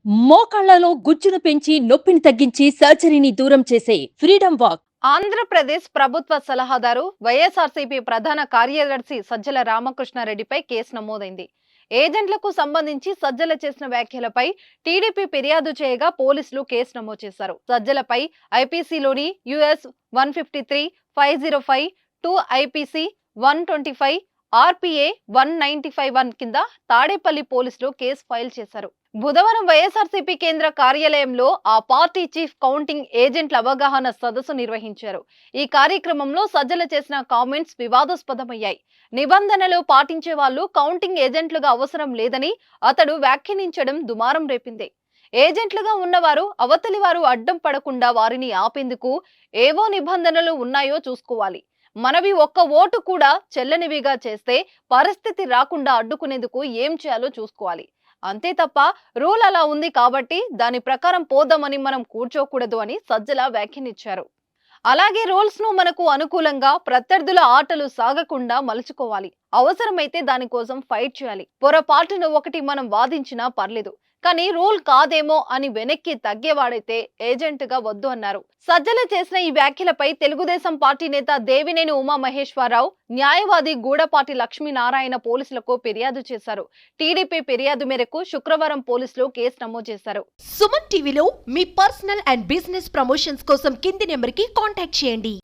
మోకాళ్లలో గుజ్జును పెంచి నొప్పిని తగ్గించి సర్జరీని దూరం చేసే ఫ్రీడమ్ వాక్. ఆంధ్రప్రదేశ్ ప్రభుత్వ సలహాదారు వైఎస్ఆర్సీపీ ప్రధాన కార్యదర్శి సజ్జల రామకృష్ణారెడ్డిపై కేసు నమోదైంది. ఏజెంట్లకు సంబంధించి సజ్జల చేసిన వ్యాఖ్యలపై టీడీపీ ఫిర్యాదు చేయగా పోలీసులు కేసు నమోదు చేశారు. సజ్జలపై ఐపీసీలోని యుఎస్ 153, 505, 2 ఐపీసీ 125, ఆర్పీఏ 1951 కింద తాడేపల్లి పోలీసులు కేసు ఫైల్ చేశారు. బుధవారం వైఎస్ఆర్సీపీ కేంద్ర కార్యాలయంలో ఆ పార్టీ చీఫ్ కౌంటింగ్ ఏజెంట్ల అవగాహన సదస్సు నిర్వహించారు. ఈ కార్యక్రమంలో సజ్జల చేసిన కామెంట్స్ వివాదాస్పదమయ్యాయి. నిబంధనలు పాటించే వాళ్ళు కౌంటింగ్ ఏజెంట్లుగా అవసరం లేదని అతడు వ్యాఖ్యానించడం దుమారం రేపింది. ఏజెంట్లుగా ఉన్నవారు అవతలి వారు అడ్డం పడకుండా వారిని ఆపేందుకు ఏవో నిబంధనలు ఉన్నాయో చూసుకోవాలి. మనవి ఒక్క ఓటు కూడా చెల్లనివిగా చేస్తే పరిస్థితి రాకుండా అడ్డుకునేందుకు ఏం చేయాలో చూసుకోవాలి. అంతే తప్ప రూల్ అలా ఉంది కాబట్టి దాని ప్రకారం పోదామని మనం కూర్చోకూడదు అని సజ్జల వ్యాఖ్యానించారు. అలాగే రూల్స్ ను మనకు అనుకూలంగా ప్రత్యర్థుల ఆటలు సాగకుండా మలుచుకోవాలి. అవసరమైతే దానికోసం ఫైట్ చేయాలి. పొరపాటున ఒకటి మనం వాదించినా పర్లేదు, కానీ రూల్ కాదేమో అని వెనక్కి తగ్గేవాడైతే ఏజెంట్ గా వద్దు అన్నారు. సజ్జల చేసిన ఈ వ్యాఖ్యలపై తెలుగుదేశం పార్టీ నేత దేవినేని ఉమామహేశ్వరరావు, న్యాయవాది గూడపాటి లక్ష్మీనారాయణ పోలీసులకు ఫిర్యాదు చేశారు. టీడీపీ ఫిర్యాదు మేరకు శుక్రవారం పోలీసులు కేసు నమోదు చేశారు. సుమన్ టీవీలో మీ పర్సనల్ అండ్ బిజినెస్ ప్రమోషన్స్ కోసం కింది నెంబర్ కి కాంటాక్ట్ చేయండి.